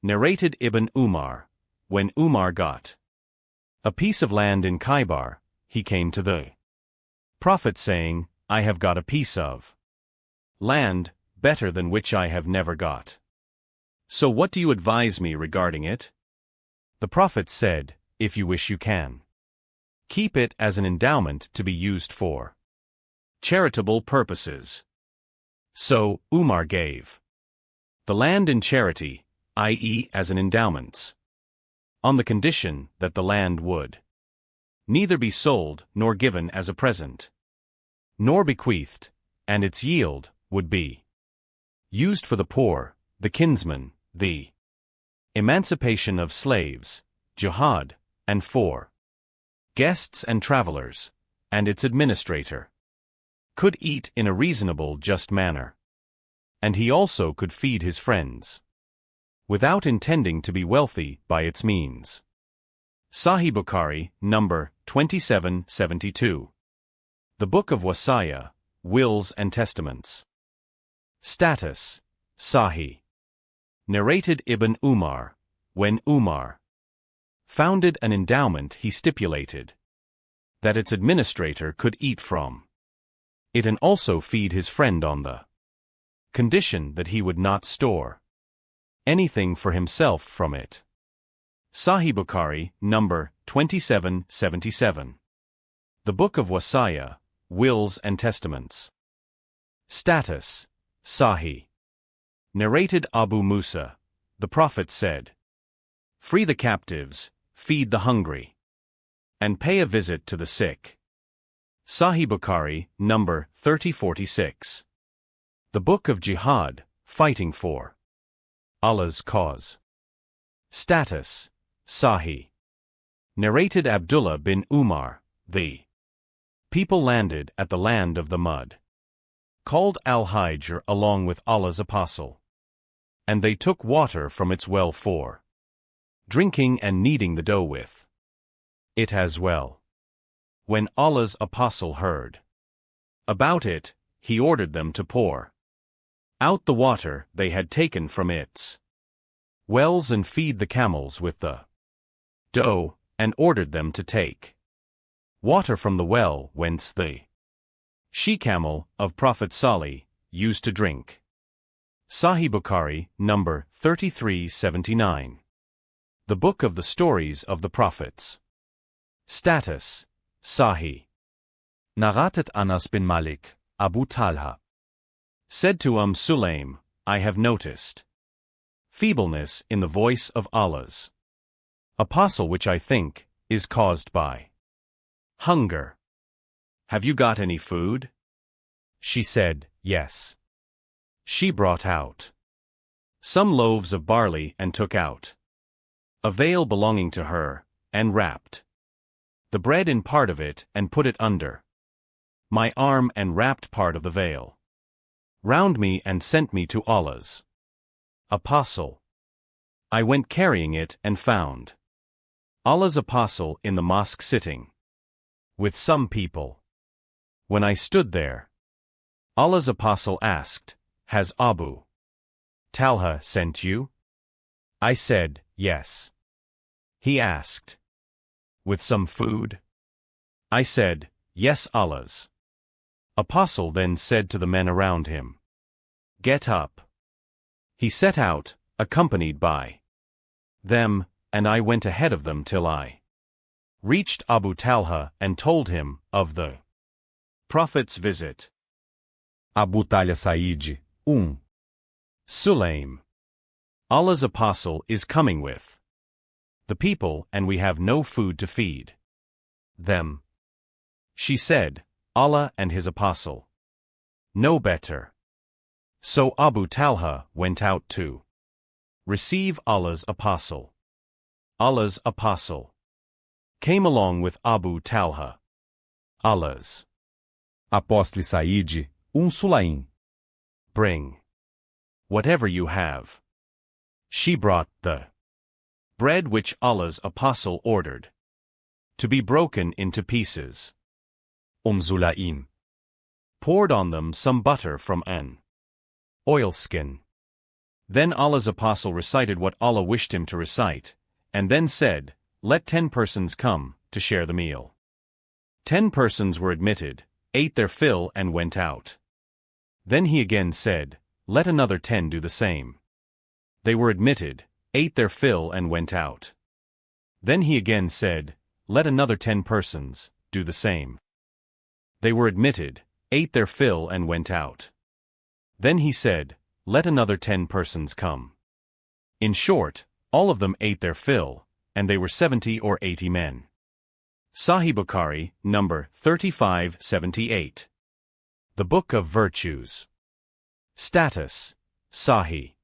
Narrated Ibn Umar, when Umar got a piece of land in Khaybar, he came to the Prophet saying, I have got a piece of land, better than which I have never got. So what do you advise me regarding it? The Prophet said, if you wish you can keep it as an endowment to be used for charitable purposes. So, Umar gave the land in charity, i.e. as an endowment, on the condition that the land would neither be sold nor given as a present, nor bequeathed, and its yield would be used for the poor, the kinsman, the emancipation of slaves, jihad, and for guests and travelers, and its administrator could eat in a reasonable just manner. And he also could feed his friends without intending to be wealthy by its means. Sahih Bukhari, number 2772. The Book of Wasaya, Wills and Testaments. Status, Sahih. Narrated Ibn Umar, when Umar founded an endowment he stipulated that its administrator could eat from it and also feed his friend on the condition that he would not store anything for himself from it. Sahih Bukhari, number 2777. The Book of Wasaya, Wills and Testaments. Status, Sahih. Narrated Abu Musa, the Prophet said, free the captives, feed the hungry, and pay a visit to the sick. Sahih Bukhari, number 3046. The Book of Jihad, Fighting for Allah's Cause. Status, Sahih. Narrated Abdullah bin Umar, the people landed at the land of the mud, called Al-Hijr along with Allah's apostle. And they took water from its well for drinking and kneading the dough with it as well. When Allah's apostle heard about it, he ordered them to pour out the water they had taken from its wells and feed the camels with the dough, and ordered them to take water from the well whence the she-camel of Prophet Salih used to drink. Sahih Bukhari, number 3379. The Book of the Stories of the Prophets. Status, Sahih. Narrated Anas bin Malik, Abu Talha said to Sulaim, I have noticed feebleness in the voice of Allah's apostle, which I think is caused by hunger. Have you got any food? She said, yes. She brought out some loaves of barley and took out a veil belonging to her, and wrapped the bread in part of it and put it under my arm and wrapped part of the veil round me and sent me to Allah's apostle. I went carrying it and found Allah's apostle in the mosque sitting with some people. When I stood there, Allah's apostle asked, has Abu Talha sent you? I said, yes. He asked, with some food? I said, yes. Allah's apostle then said to the men around him, get up. He set out, accompanied by them, and I went ahead of them till I reached Abu Talha and told him of the Prophet's visit. Abu Talha Said, Sulaim. Allah's apostle is coming with the people and we have no food to feed them. She said, Allah and his apostle know better. So Abu Talha went out to receive Allah's apostle. Allah's apostle came along with Abu Talha. Allah's Apóstolo Said, Sulaim. Bring whatever you have. She brought the bread which Allah's apostle ordered to be broken into pieces. Sulaim poured on them some butter from an oilskin. Then Allah's apostle recited what Allah wished him to recite, and then said, "Let 10 persons come, to share the meal." 10 persons were admitted, ate their fill and went out. Then he again said, "Let another 10 do the same." They were admitted, ate their fill and went out. Then he again said, "Let another 10 persons do the same." They were admitted, ate their fill and went out. Then he said, "Let another 10 persons come." In short, all of them ate their fill, and they were 70 or 80 men. Sahih Bukhari, number 3578. The Book of Virtues. Status: Sahih.